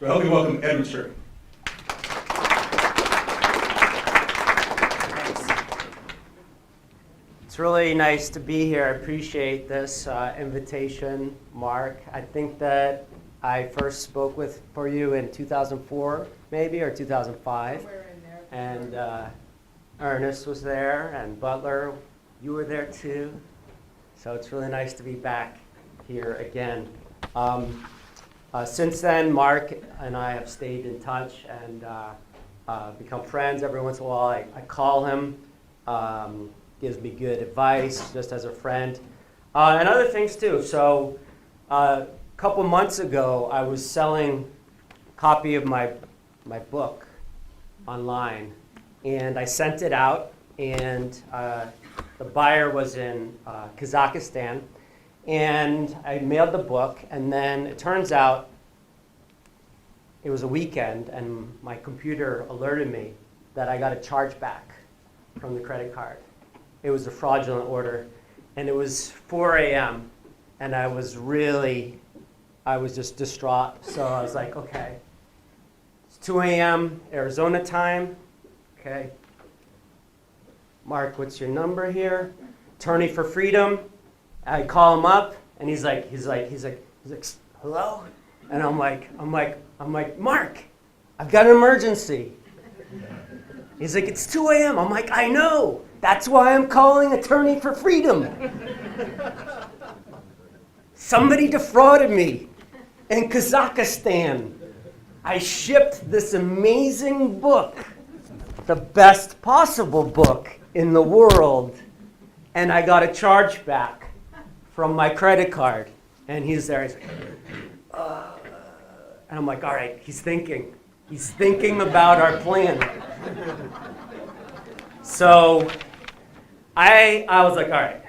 So help me welcome Edward Stringham. It's really nice to be here. I appreciate this invitation, Mark. I think that I first spoke for you in 2004, maybe, or 2005. Somewhere in there. And Ernest was there, and Butler, you were there too. So it's really nice to be back here again. Since then, Mark and I have stayed in touch and become friends. Every once in a while, I call him. Gives me good advice, just as a friend. And other things too. So a couple months ago, I was selling a copy of my book online. And I sent it out, and the buyer was in Kazakhstan. And I mailed the book, and then it turns out it was a weekend, and my computer alerted me that I got a chargeback from the credit card. It was a fraudulent order, and it was 4 a.m., and I was just distraught. So I was like, okay, it's 2 a.m. Arizona time. Okay, Mark, what's your number here? Attorney for Freedom. I call him up, and he's like, hello? And I'm like, Mark, I've got an emergency. He's like, it's 2 a.m. I'm like, I know. That's why I'm calling Attorney for Freedom. Somebody defrauded me in Kazakhstan. I shipped this amazing book, the best possible book in the world, and I got a chargeback from my credit card. And he's there. He's like, and I'm like, all right, he's thinking. He's thinking about our plan. So I was like, all right,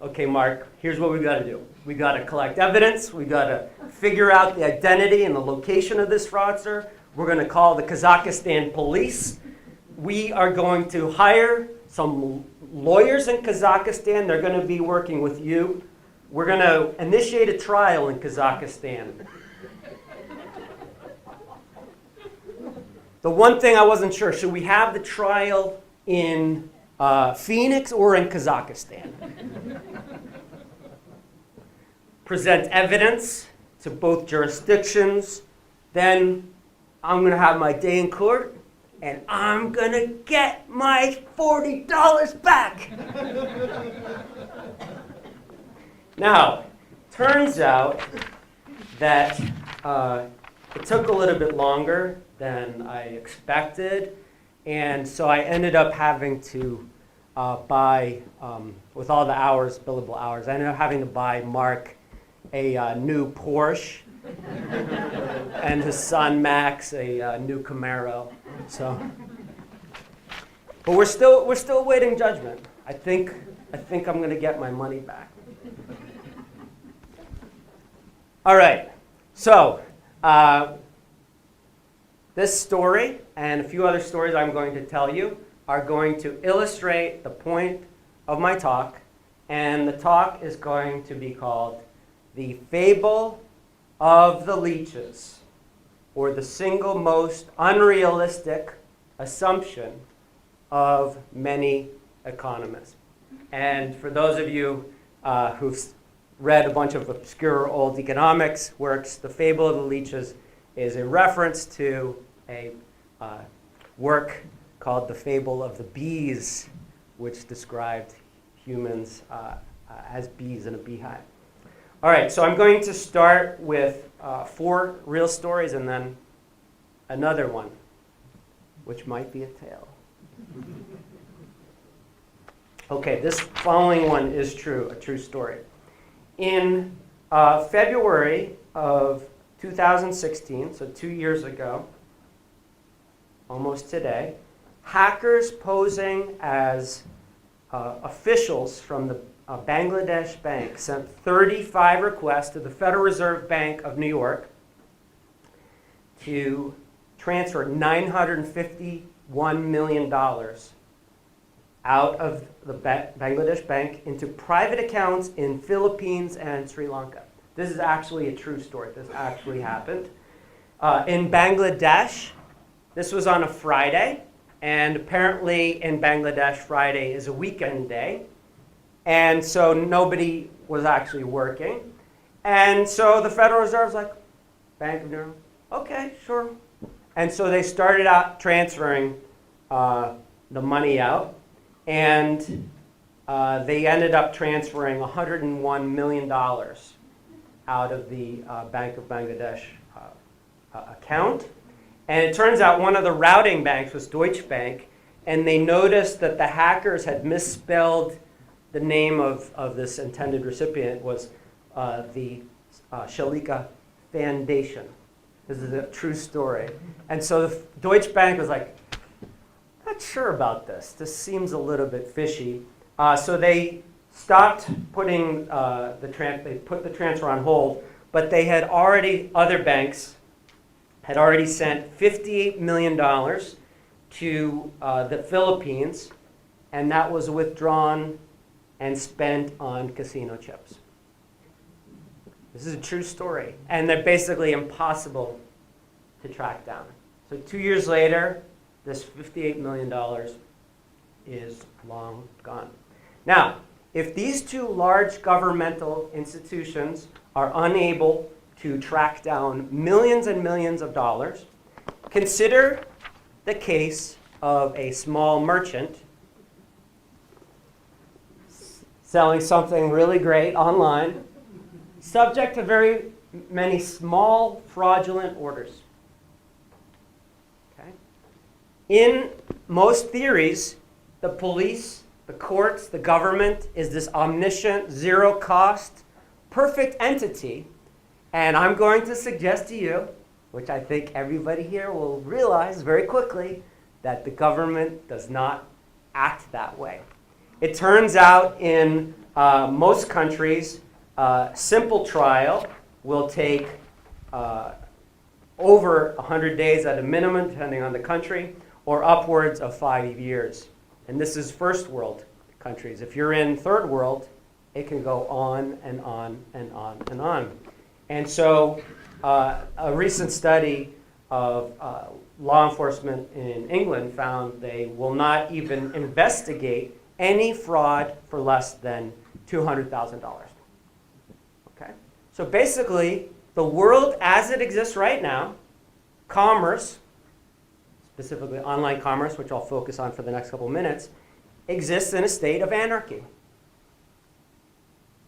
okay, Mark, here's what we got to do. We got to collect evidence. We got to figure out the identity and the location of this fraudster. We're going to call the Kazakhstan police. We are going to hire some lawyers in Kazakhstan. They're going to be working with you. We're going to initiate a trial in Kazakhstan. The one thing I wasn't sure, should we have the trial in Phoenix or in Kazakhstan? Present evidence to both jurisdictions. Then I'm going to have my day in court, and I'm going to get my $40 back. Now, turns out that it took a little bit longer than I expected, and so I ended up having to buy, with all the hours, billable hours, I ended up having to buy Mark a new Porsche, and his son Max a new Camaro. So, but we're still awaiting judgment. I think I'm going to get my money back. All right, so this story and a few other stories I'm going to tell you are going to illustrate the point of my talk, and the talk is going to be called The Fable of the Leeches, or the single most unrealistic assumption of many economists. And for those of you who've read a bunch of obscure old economics works, The Fable of the Leeches is a reference to a work called The Fable of the Bees, which described humans as bees in a beehive. All right, so I'm going to start with 4 real stories and then another one, which might be a tale. Okay, this following one is true, a true story. In February of 2016, so 2 years ago, almost today, hackers posing as officials from the Bangladesh bank sent 35 requests to the Federal Reserve Bank of New York to transfer $951 million out of the Bangladesh bank into private accounts in Philippines and Sri Lanka. This is actually a true story. This actually happened. in Bangladesh. This was on a Friday, and apparently in Bangladesh, Friday is a weekend day, and so nobody was actually working. And so the Federal Reserve's like, Bank of New York, okay, sure. And so they started out transferring the money out, and they ended up transferring $101 million out of the Bank of Bangladesh account. And it turns out one of the routing banks was Deutsche Bank, and they noticed that the hackers had misspelled the name of this intended recipient was the Shalika Foundation. This is a true story. And so the Deutsche Bank was like, not sure about this. This seems a little bit fishy. So they stopped putting they put the transfer on hold, but they had already, other banks had already sent $58 million to the Philippines, and that was withdrawn and spent on casino chips. This is a true story, and they're basically impossible to track down. So 2 years later, this $58 million is long gone. Now, if these two large governmental institutions are unable to track down millions and millions of dollars, consider the case of a small merchant selling something really great online, subject to very many small fraudulent orders. Okay? In most theories, the police, the courts, the government is this omniscient, zero-cost, perfect entity. And I'm going to suggest to you, which I think everybody here will realize very quickly, that the government does not act that way. It turns out in most countries, simple trial will take over 100 days at a minimum, depending on the country, or upwards of 5 years. And this is first world countries. If you're in third world, it can go on and on and on and on. And so a recent study of law enforcement in England found they will not even investigate any fraud for less than $200,000. Okay? So basically, the world as it exists right now, commerce, specifically online commerce, which I'll focus on for the next couple of minutes, exists in a state of anarchy.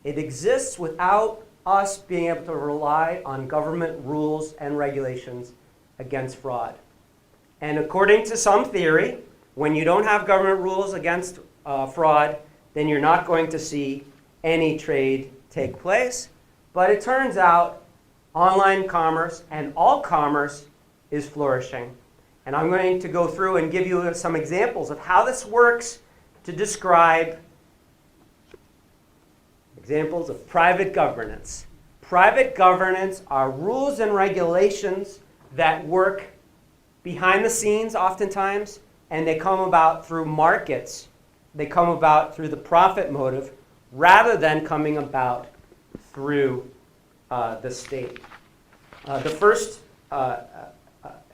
It exists without us being able to rely on government rules and regulations against fraud. And according to some theory, when you don't have government rules against fraud, then you're not going to see any trade take place. But it turns out online commerce and all commerce is flourishing. And I'm going to go through and give you some examples of how this works to describe examples of private governance. Private governance are rules and regulations that work behind the scenes oftentimes, and they come about through markets. They come about through the profit motive rather than coming about through the state. The first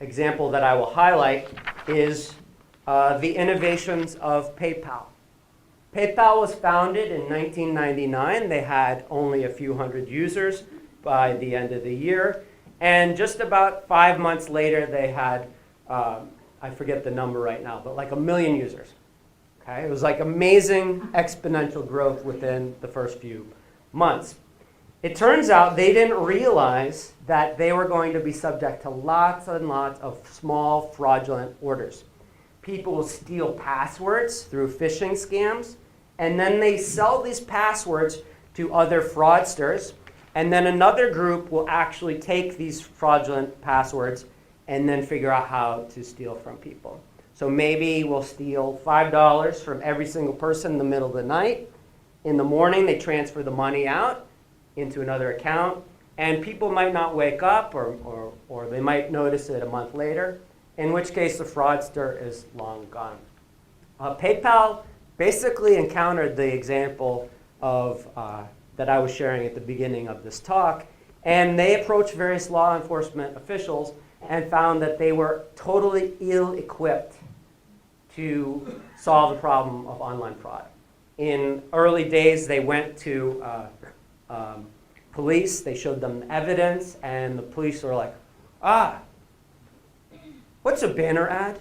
example that I will highlight is the innovations of PayPal. PayPal was founded in 1999. They had only a few hundred users by the end of the year. And just about 5 months later, they had, I forget the number right now, but like 1 million users. Okay? It was like amazing exponential growth within the first few months. It turns out they didn't realize that they were going to be subject to lots and lots of small fraudulent orders. People will steal passwords through phishing scams, and then they sell these passwords to other fraudsters, and then another group will actually take these fraudulent passwords and then figure out how to steal from people. So maybe we'll steal $5 from every single person in the middle of the night. In the morning, they transfer the money out into another account, and people might not wake up, or they might notice it a month later, in which case the fraudster is long gone. PayPal basically encountered the example of that I was sharing at the beginning of this talk, and they approached various law enforcement officials and found that they were totally ill-equipped to solve the problem of online fraud. In early days, they went to police, they showed them evidence, and the police were like, what's a banner ad?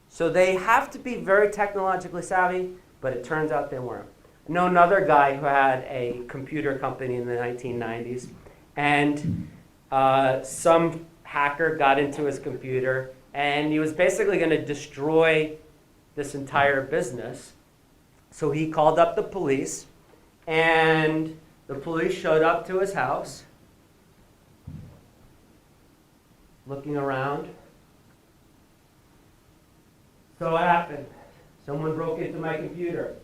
So they have to be very technologically savvy, but it turns out they weren't. I know another guy who had a computer company in the 1990s, and some hacker got into his computer, and he was basically going to destroy this entire business. So he called up the police, and the police showed up to his house, looking around. So what happened? Someone broke into my computer.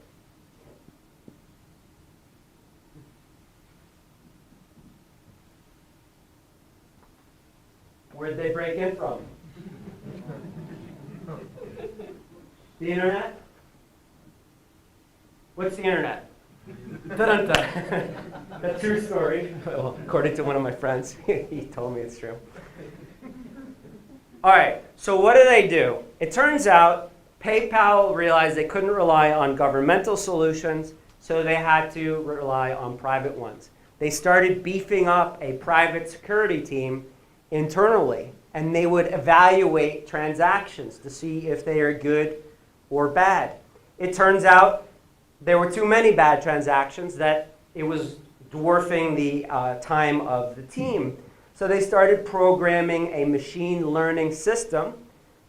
Where'd they break in from? The internet? What's the internet? Dun-dun-dun. That's a true story. Well, according to one of my friends, he told me it's true. All right, so what do? It turns out PayPal realized they couldn't rely on governmental solutions, so they had to rely on private ones. They started beefing up a private security team internally, and they would evaluate transactions to see if they are good or bad. It turns out there were too many bad transactions that it was dwarfing the time of the team. So they started programming a machine learning system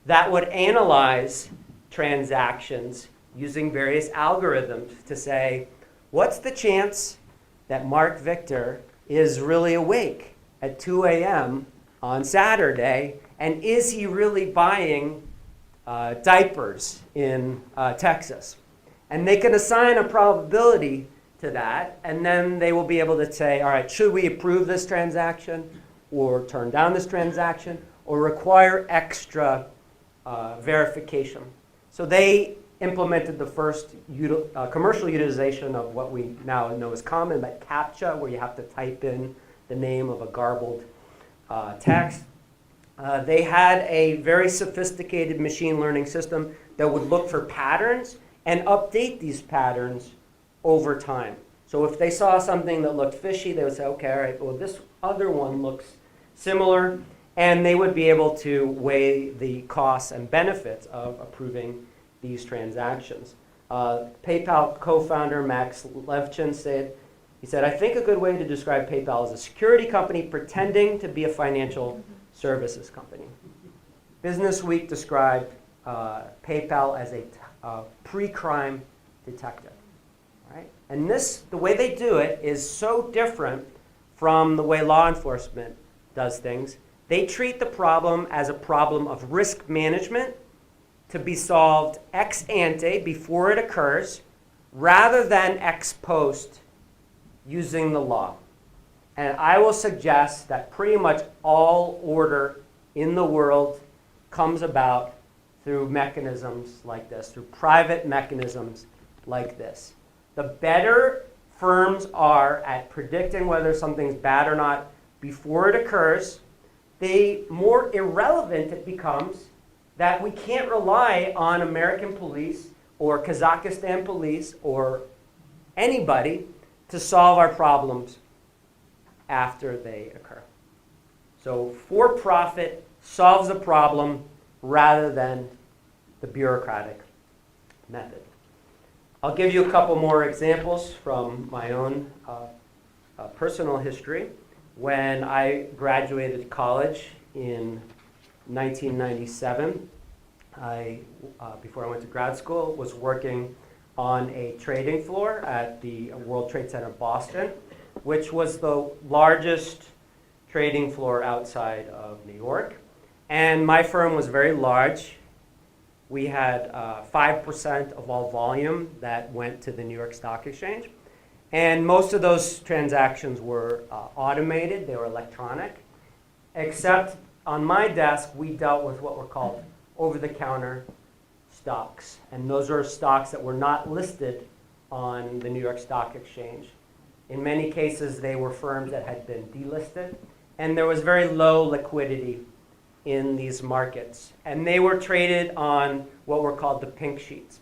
that would analyze transactions using various algorithms to say, what's the chance that Mark Victor is really awake at 2 a.m. on Saturday, and is he really buying diapers in Texas? And they can assign a probability to that, and then they will be able to say, all right, should we approve this transaction or turn down this transaction or require extra verification? So they implemented the first commercial utilization of what we now know as common, but CAPTCHA, where you have to type in the name of a garbled text. They had a very sophisticated machine learning system that would look for patterns and update these patterns over time. So if they saw something that looked fishy, they would say, okay, all right, well, this other one looks similar, and they would be able to weigh the costs and benefits of approving these transactions. PayPal co-founder Max Levchin said, I think a good way to describe PayPal is a security company pretending to be a financial services company. Business Week described PayPal as a pre-crime detective. Right? And the way they do it is so different from the way law enforcement does things. They treat the problem as a problem of risk management to be solved ex ante, before it occurs, rather than ex post, using the law. And I will suggest that pretty much all order in the world comes about through mechanisms like this, through private mechanisms like this. The better firms are at predicting whether something's bad or not before it occurs, the more irrelevant it becomes that we can't rely on American police or Kazakhstan police or anybody to solve our problems after they occur. So for-profit solves a problem rather than the bureaucratic method. I'll give you a couple more examples from my own personal history. When I graduated college in 1997, before I went to grad school, was working on a trading floor at the World Trade Center Boston, which was the largest trading floor outside of New York. And my firm was very large. We had 5% of all volume that went to the New York Stock Exchange. And most of those transactions were automated, they were electronic, except on my desk, we dealt with what were called over-the-counter stocks. And those are stocks that were not listed on the New York Stock Exchange. In many cases, they were firms that had been delisted. and there was very low liquidity in these markets. And they were traded on what were called the pink sheets.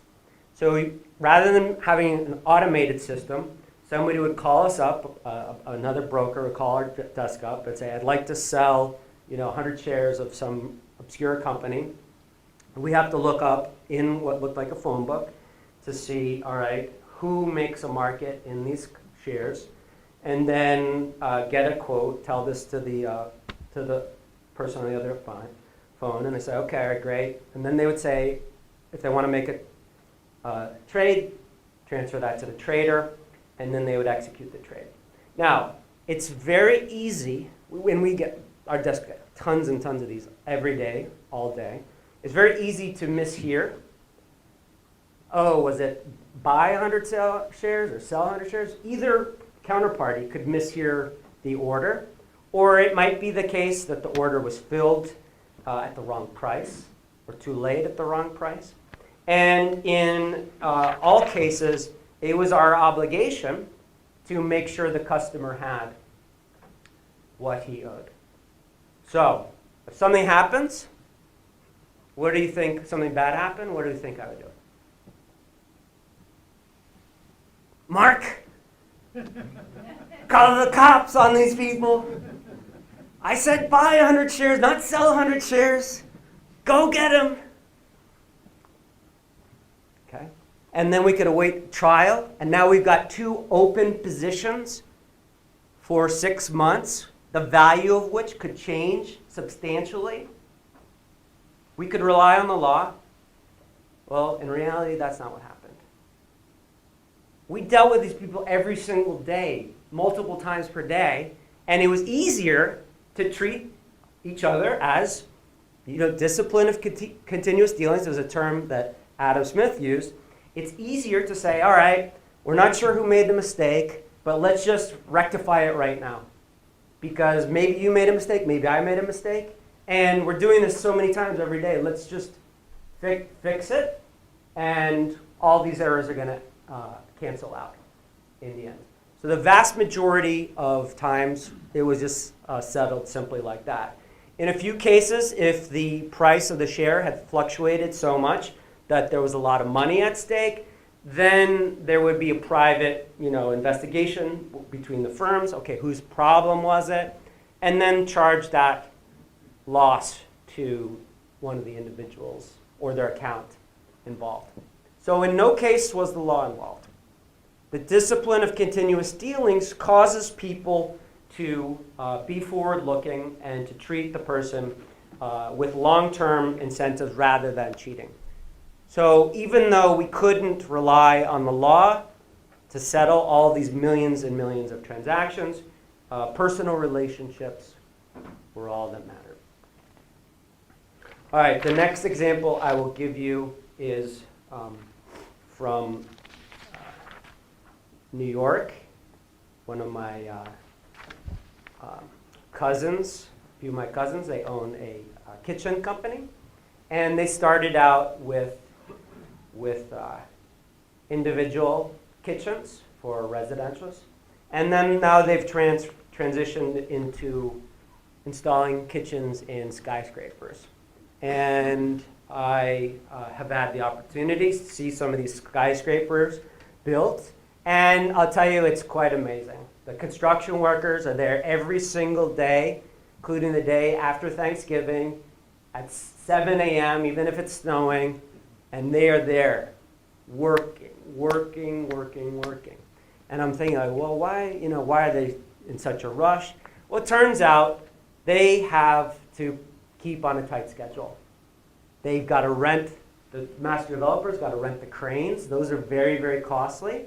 So rather than having an automated system, somebody would call us up, another broker would call our desk up and say, I'd like to sell 100 shares of some obscure company. We have to look up in what looked like a phone book to see, all right, who makes a market in these shares, and then get a quote, tell this to the person on the other phone, and they say, okay, all right, great. And then they would say, if they want to make a trade, transfer that to the trader, and then they would execute the trade. Now, it's very easy, when we get, our desk get tons and tons of these every day, all day. It's very easy to mishear. Oh, was it buy 100 shares or sell 100 shares? Either counterparty could mishear the order, or it might be the case that the order was filled at the wrong price or too late at the wrong price. And in all cases, it was our obligation to make sure the customer had what he owed. So, if something happens, what do you think? Something bad happened? What do you think I would do? Mark, call the cops on these people. I said buy 100 shares, not sell 100 shares. Go get them. Okay. And then we could await trial, and now we've got 2 open positions for 6 months, the value of which could change substantially. We could rely on the law. Well, in reality, that's not what happened. We dealt with these people every single day, multiple times per day, and it was easier to treat each other as, discipline of continuous dealings is a term that Adam Smith used. It's easier to say, all right, we're not sure who made the mistake, but let's just rectify it right now. Because maybe you made a mistake, maybe I made a mistake, and we're doing this so many times every day. Let's just fix it, and all these errors are going to cancel out in the end. So the vast majority of times, it was just settled simply like that. In a few cases, if the price of the share had fluctuated so much that there was a lot of money at stake, then there would be a private, investigation between the firms. Okay, whose problem was it? And then charge that loss to one of the individuals or their account involved. So in no case was the law involved. The discipline of continuous dealings causes people to be forward-looking and to treat the person with long-term incentives rather than cheating. So even though we couldn't rely on the law to settle all these millions and millions of transactions, personal relationships were all that mattered. All right, the next example I will give you is from New York. One of my cousins, a few of my cousins, they own a kitchen company. And they started out with individual kitchens for residentials. And then now they've transitioned into installing kitchens in skyscrapers. And I have had the opportunity to see some of these skyscrapers built. And I'll tell you, it's quite amazing. The construction workers are there every single day, including the day after Thanksgiving, at 7 a.m., even if it's snowing, and they are there working. And I'm thinking, well, why are they in such a rush? Well, it turns out they have to keep on a tight schedule. They've got to rent, the master developer's got to rent the cranes. Those are very, very costly.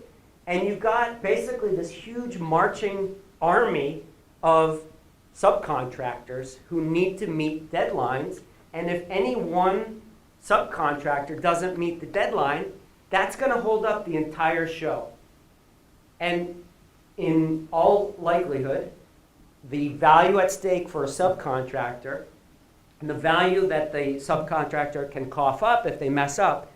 And you've got basically this huge marching army of subcontractors who need to meet deadlines. And if any one subcontractor doesn't meet the deadline, that's going to hold up the entire show. And in all likelihood, the value at stake for a subcontractor and the value that the subcontractor can cough up if they mess up,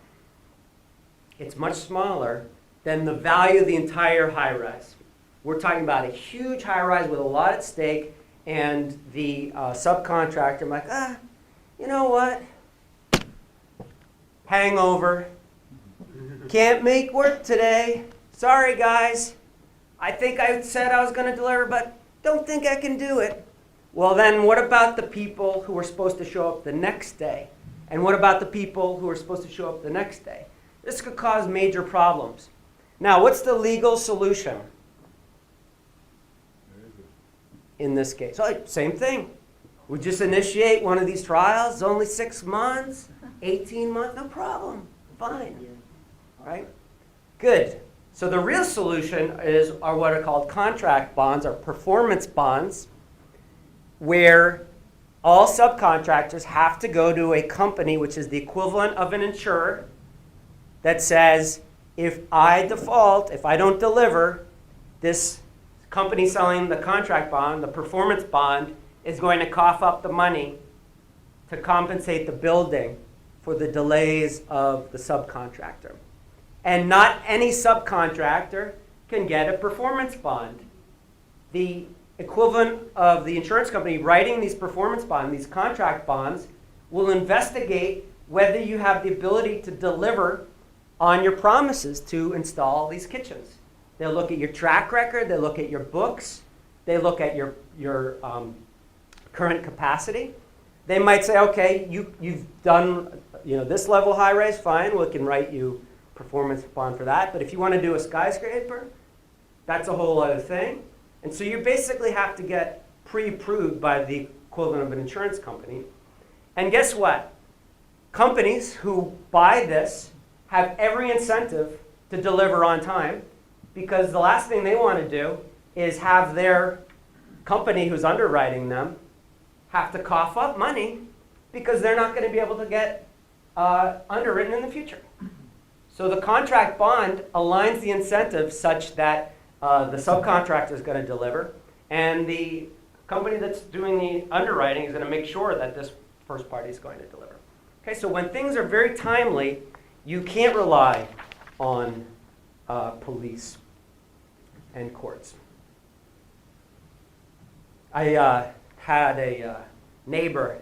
it's much smaller than the value of the entire high-rise. We're talking about a huge high-rise with a lot at stake, and the subcontractor, I'm like, you know what? Hangover. Can't make work today. Sorry, guys. I think I said I was going to deliver, but don't think I can do it. Well, then what about the people who were supposed to show up the next day? And what about the people who are supposed to show up the next day? This could cause major problems. Now, what's the legal solution in this case? So, same thing. We just initiate one of these trials. It's only 6 months, 18 months, no problem. Fine. Right? Good. So the real solution are what are called contract bonds or performance bonds, where all subcontractors have to go to a company which is the equivalent of an insurer that says, if I default, if I don't deliver, this company selling the contract bond, the performance bond, is going to cough up the money to compensate the building for the delays of the subcontractor. And not any subcontractor can get a performance bond. The equivalent of the insurance company writing these performance bonds, these contract bonds, will investigate whether you have the ability to deliver on your promises to install these kitchens. They'll look at your track record, they'll look at your books, they look at your current capacity. They might say, okay, you've done this level high rise, fine, we can write you performance bond for that. But if you want to do a skyscraper, that's a whole other thing. And so you basically have to get pre-approved by the equivalent of an insurance company. And guess what? Companies who buy this have every incentive to deliver on time, because the last thing they want to do is have their company who's underwriting them have to cough up money because they're not going to be able to get underwritten in the future. So the contract bond aligns the incentives such that the subcontractor is going to deliver, and the company that's doing the underwriting is going to make sure that this first party is going to deliver. Okay, so when things are very timely, you can't rely on police and courts. I had a neighbor.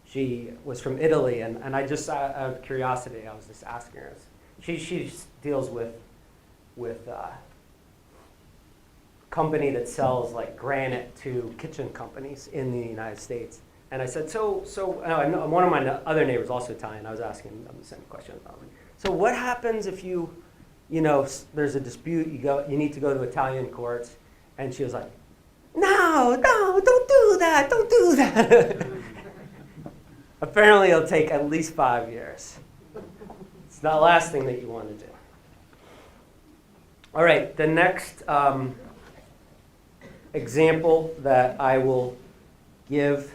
She was from Italy, and I just, out of curiosity, I was just asking her. She deals with company that sells like granite to kitchen companies in the United States. And I said, so one of my other neighbors, also Italian, I was asking them the same question. So what happens if there's a dispute, you need to go to Italian courts? And she was like, no, don't do that. Apparently it'll take at least 5 years. It's the last thing that you want to do. All right, the next example that I will give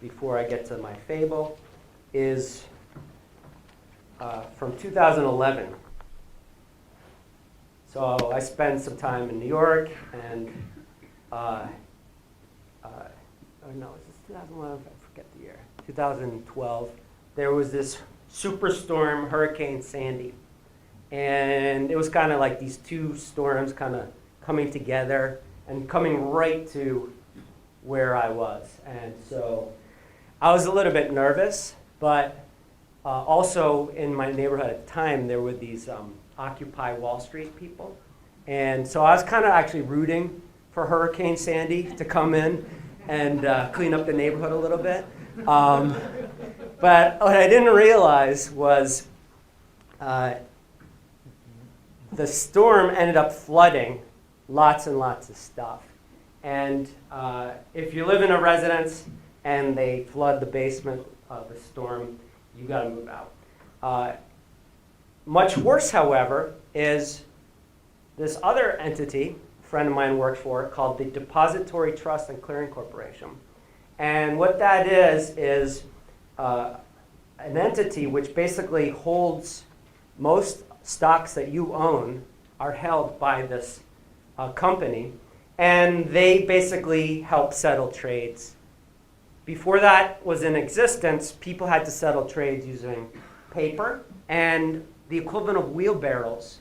before I get to my fable is from 2011. So I spent some time in New York, and no, is this 2011? I forget the year. 2012. There was this superstorm, Hurricane Sandy, and it was kind of like these two storms kind of coming together and coming right to where I was. And so I was a little bit nervous, but also in my neighborhood at the time, there were these Occupy Wall Street people. And so I was kind of actually rooting for Hurricane Sandy to come in and clean up the neighborhood a little bit. But what I didn't realize was the storm ended up flooding lots and lots of stuff. And if you live in a residence and they flood the basement of the storm, you got to move out. Much worse, however, is this other entity a friend of mine works for called the Depository Trust and Clearing Corporation. And what that is an entity which basically holds most stocks that you own are held by this company, and they basically help settle trades. Before that was in existence, people had to settle trades using paper and the equivalent of wheelbarrows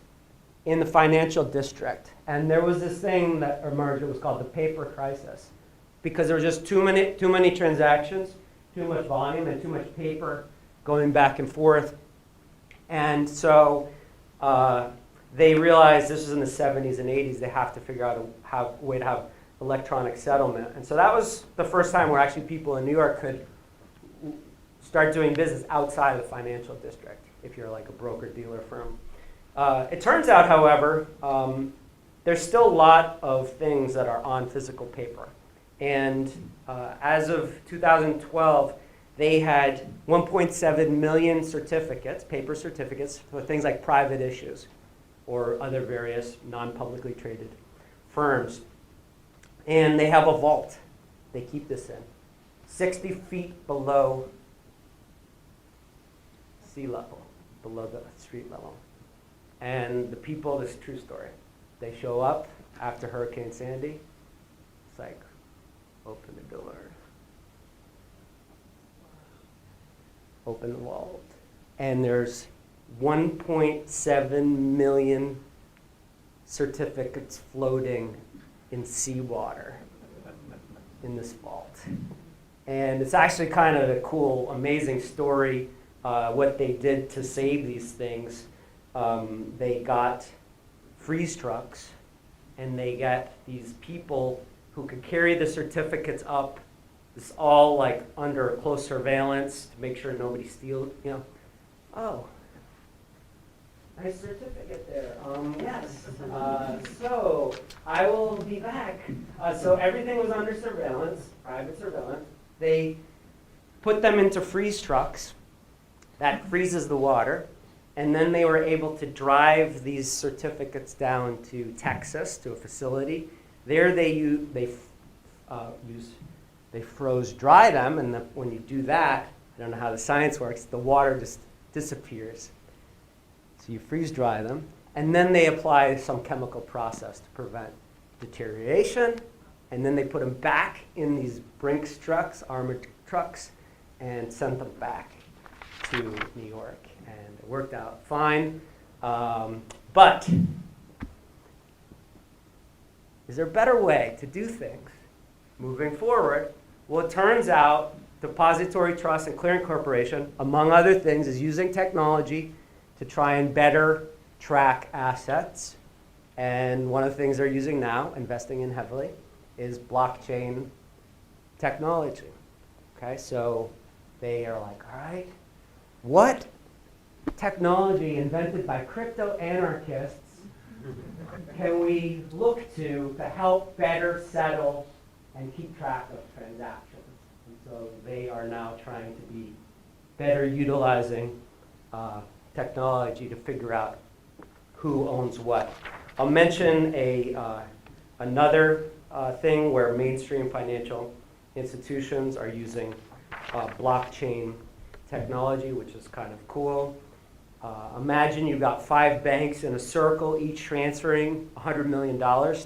in the financial district. And there was this thing that emerged, it was called the paper crisis, because there were just too many transactions, too much volume, and too much paper going back and forth. And so they realized, this was in the 70s and 80s, they have to figure out a way to have electronic settlement. And so that was the first time where actually people in New York could start doing business outside of the financial district, if you're like a broker-dealer firm. It turns out, however, there's still a lot of things that are on physical paper. And as of 2012, they had 1.7 million certificates, paper certificates, for things like private issues or other various non-publicly traded firms. And they have a vault. They keep this in 60 feet below sea level, below the street level. And the people, this is a true story, they show up after Hurricane Sandy. It's like, open the door, open the vault. And there's 1.7 million certificates floating in seawater in this vault. And it's actually kind of a cool, amazing story, what they did to save these things. They got freeze trucks, and they got these people who could carry the certificates up. It's all like under close surveillance to make sure nobody steals, Oh, nice certificate there. Yes. So I will be back. So everything was under surveillance, private surveillance. They put them into freeze trucks. That freezes the water. And then they were able to drive these certificates down to Texas, to a facility. There they froze dry them, and when you do that, I don't know how the science works, the water just disappears. So you freeze dry them, and then they apply some chemical process to prevent deterioration, and then they put them back in these Brinks trucks, armored trucks, and sent them back to New York. And it worked out fine. But is there a better way to do things moving forward? Well, it turns out Depository Trust and Clearing Corporation, among other things, is using technology to try and better track assets. And one of the things they're using now, investing in heavily, is blockchain technology. Okay, so they are like, all right, what technology invented by crypto anarchists can we look to help better settle and keep track of transactions? And so they are now trying to be better utilizing technology to figure out who owns what. I'll mention another thing where mainstream financial institutions are using blockchain technology, which is kind of cool. Imagine you've got 5 banks in a circle, each transferring $100 million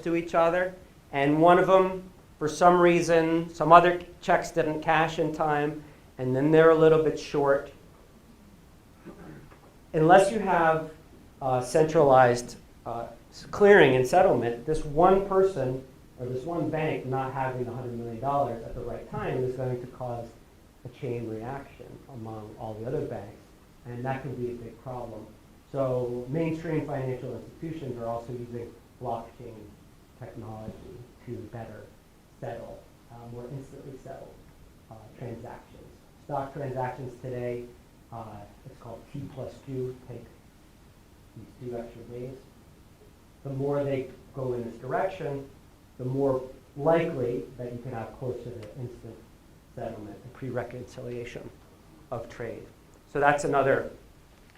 to each other, and one of them, for some reason, some other checks didn't cash in time, and then they're a little bit short. Unless you have centralized clearing and settlement, this one person or this one bank not having the $100 million at the right time is going to cause a chain reaction among all the other banks. And that can be a big problem. So mainstream financial institutions are also using blockchain technology to better settle, more instantly settle transactions. Stock transactions today, it's called T+2, take these 2 extra days. The more they go in this direction, the more likely that you can have closer to instant settlement and pre-reconciliation of trade. So that's another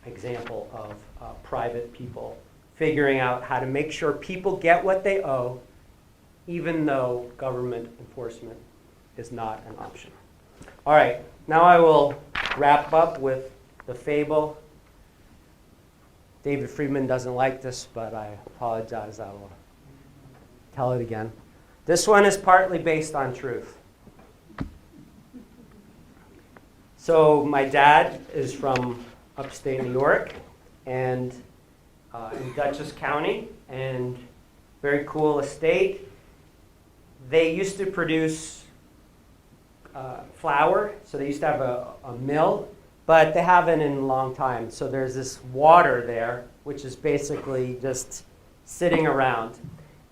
example of private people figuring out how to make sure people get what they owe, even though government enforcement is not an option. All right, now I will wrap up with the fable. David Friedman doesn't like this, but I apologize. I will tell it again. This one is partly based on truth. So my dad is from upstate New York, and in Dutchess County, and very cool estate. They used to produce flour, so they used to have a mill, but they haven't in a long time. So there's this water there, which is basically just sitting around.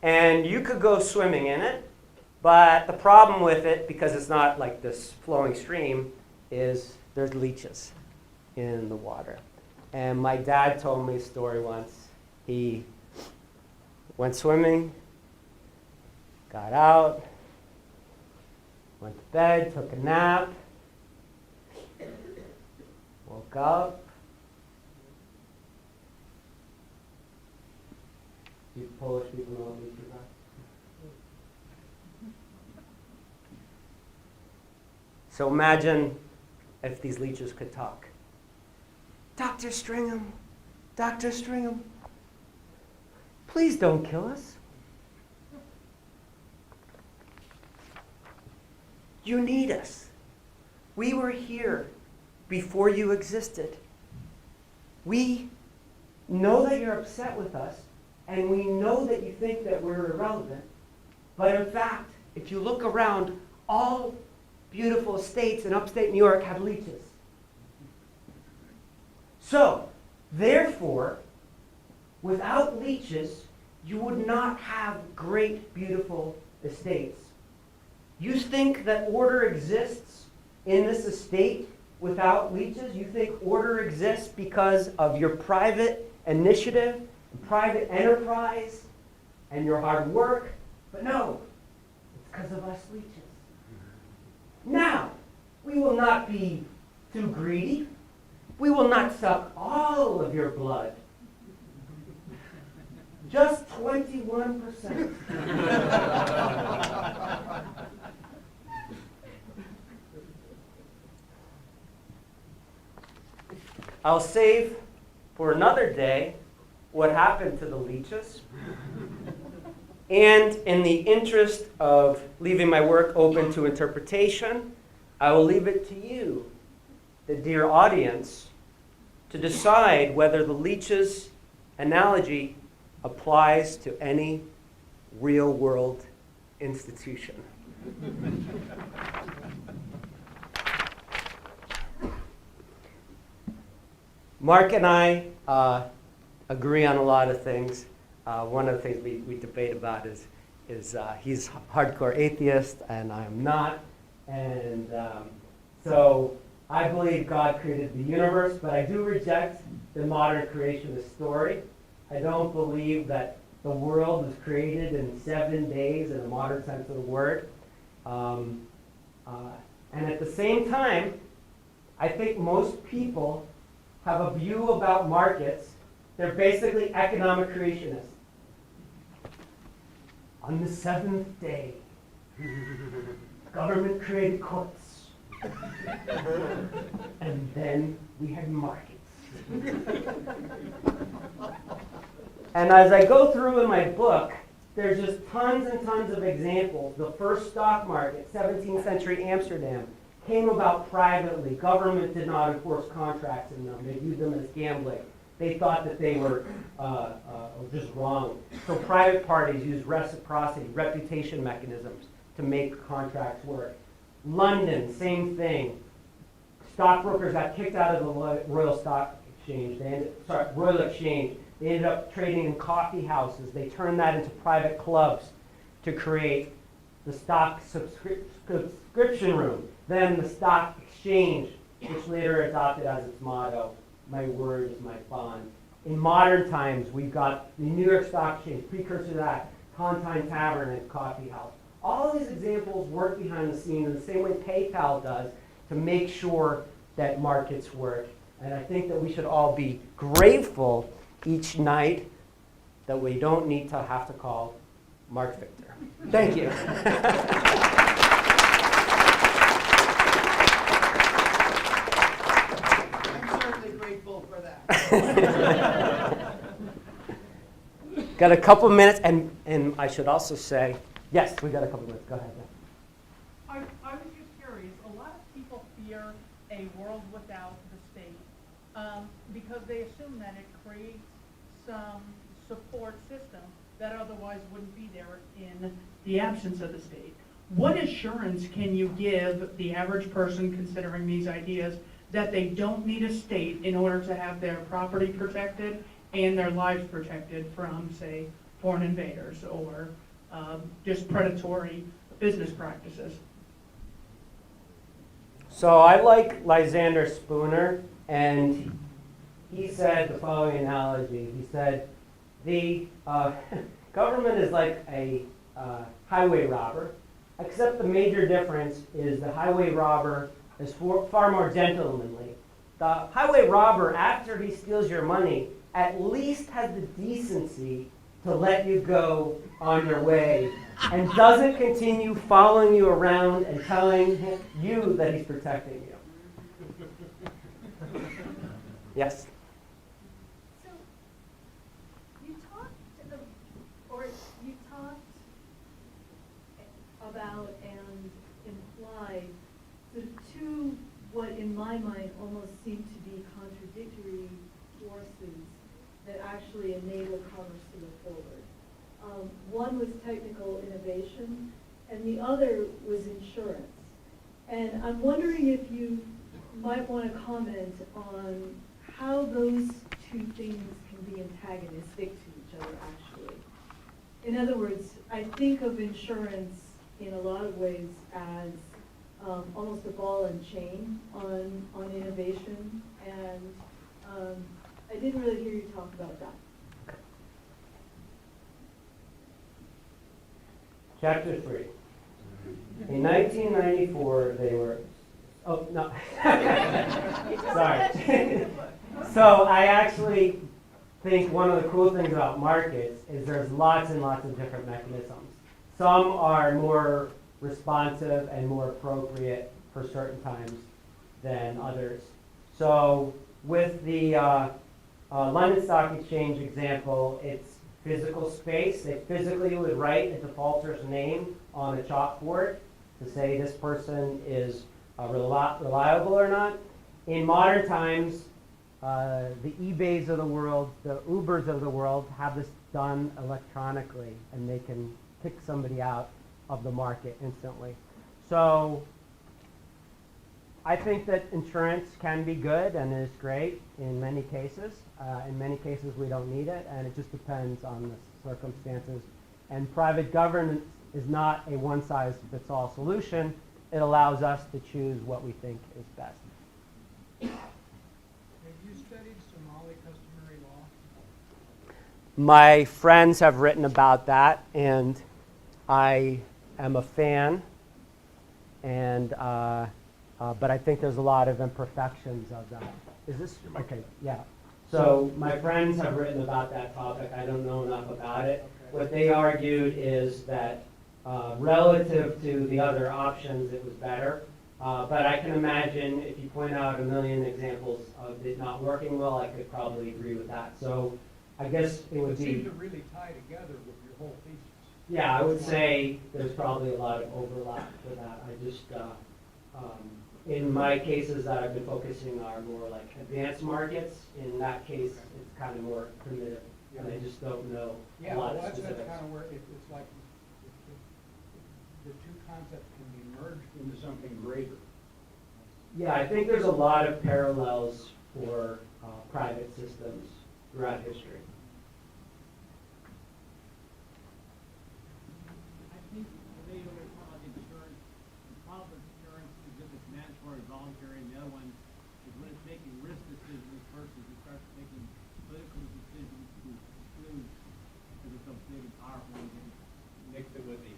And you could go swimming in it, but the problem with it, because it's not like this flowing stream, is there's leeches in the water. And my dad told me a story once. He went swimming, got out, went to bed, took a nap, woke up. You Polish people know what leeches are? So imagine if these leeches could talk. Dr. Stringham, Dr. Stringham, please don't kill us. You need us. We were here before you existed. We know that you're upset with us, and we know that you think that we're irrelevant. But in fact, if you look around, all beautiful estates in upstate New York have leeches. So, therefore, without leeches, you would not have great, beautiful estates. You think that order exists in this estate without leeches? You think order exists because of your private initiative, private enterprise, and your hard work? But no, it's because of us leeches. Now, we will not be too greedy. We will not suck all of your blood. Just 21%. I'll save for another day what happened to the leeches. And in the interest of leaving my work open to interpretation, I will leave it to you, the dear audience, to decide whether the leeches analogy applies to any real-world institution. Mark and I agree on a lot of things. One of the things we debate about is he's hardcore atheist and I am not. And so I believe God created the universe, but I do reject the modern creationist story. I don't believe that the world was created in 7 days in the modern sense of the word. And at the same time, I think most people have a view about markets. They're basically economic creationists. On the 7th day, government created courts. And then we had markets. And as I go through in my book, there's just tons and tons of examples. The first stock market, 17th century Amsterdam, came about privately. Government did not enforce contracts in them. They viewed them as gambling. They thought that they were just wrong. So private parties used reciprocity, reputation mechanisms to make contracts work. London, same thing. Stockbrokers got kicked out of the Royal Stock Exchange. Royal Exchange. They ended up trading in coffee houses. They turned that into private clubs to create the stock subscription room. Then the stock exchange, which later adopted as its motto, "My word is my bond." In modern times, we've got the New York Stock Exchange, precursor to that, Tontine Tavern and Coffee House. All of these examples work behind the scenes in the same way PayPal does to make sure that markets work. And I think that we should all be grateful each night that we don't need to have to call Mark Victor. Thank you. I'm certainly grateful for that. Got a couple minutes, and I should also say, yes, we got a couple minutes. Go ahead. I was just curious. A lot of people fear a world without the state because they assume that it creates support system that otherwise wouldn't be there in the absence of the state. What assurance can you give the average person considering these ideas that they don't need a state in order to have their property protected and their lives protected from, say, foreign invaders or just predatory business practices? So I like Lysander Spooner, and he said the following analogy. He said, the government is like a highway robber, except the major difference is the highway robber is far more gentlemanly. The highway robber, after he steals your money, at least has the decency to let you go on your way and doesn't continue following you around and telling you that he's protecting you. Yes? So, you talked about and implied the two, what in my mind almost seem to be contradictory forces that actually enable commerce to move forward. One was technical innovation, and the other was insurance. And I'm wondering if you might want to comment on how those two things can be antagonistic to each other, actually. In other words, I think of insurance in a lot of ways as almost a ball and chain on innovation, and I didn't really hear you talk about that. Chapter 3. In 1994, they were, oh, no. Sorry. So I actually think one of the cool things about markets is there's lots and lots of different mechanisms. Some are more responsive and more appropriate for certain times than others. So with the London Stock Exchange example, it's physical space. They physically would write a defaulter's name on a chalkboard to say this person is reliable or not. In modern times, the eBays of the world, the Ubers of the world have this done electronically, and they can kick somebody out of the market instantly. So I think that insurance can be good and is great in many cases. In many cases, we don't need it, and it just depends on the circumstances. And private governance is not a one-size-fits-all solution. It allows us to choose what we think is best. Have you studied Somali customary law? My friends have written about that, and I am a fan, and but I think there's a lot of imperfections of that. Is this okay? Yeah. So my friends have written about that topic. I don't know enough about it. What they argued is that relative to the other options, it was better. But I can imagine if you point out a million examples of it not working well, I could probably agree with that. So I guess it would It be. seems to really tie together with your whole thesis. Yeah, I would say there's probably a lot of overlap for that. I just, in my cases that I've been focusing are more like advanced markets. In that case, it's kind of more primitive, and I just don't know a Yeah, lot well, of that's specifics. kind of where it's like the two concepts can be merged into something greater. Yeah, I think there's a lot of parallels for private systems throughout history. I think the way you were talking about insurance, the problem with insurance is that it's mandatory, voluntary, and the other one is when it's making risk decisions versus it starts making political decisions to exclude because it's so big and powerful and you mix it with the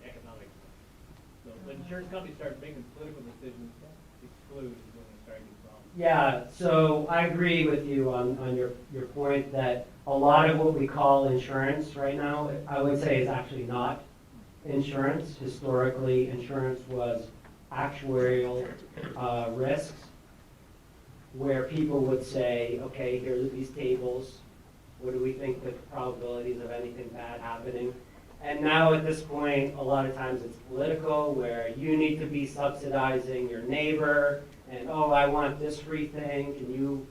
economic stuff. So when insurance companies start making political decisions, exclude is when they start getting problems. Yeah, so I agree with you on your point that a lot of what we call insurance right now, I would say is actually not insurance. Historically, insurance was actuarial risks, where people would say, okay, here are these tables. What do we think the probabilities of anything bad happening? And now at this point, a lot of times it's political, where you need to be subsidizing your neighbor, and oh, I want this free thing. Can you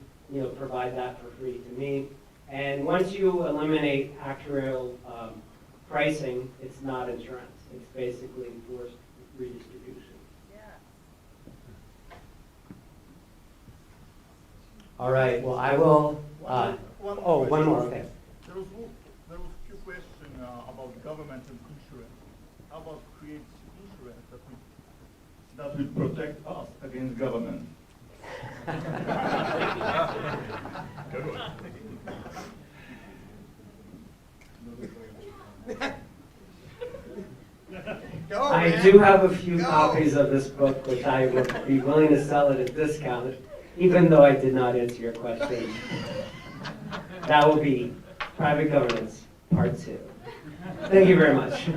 provide that for free to me? And once you eliminate actuarial pricing, it's not insurance. It's basically forced redistribution. All right, well, I will, One one more, okay. There was a few questions about government and insurance. How about create insurance that will protect us against government? Good one. Go, I man. do have a few Go. copies of this book, which I would be willing to sell at a discount, even though I did not answer your question. That will be Private Governance, Part 2. Thank you very much.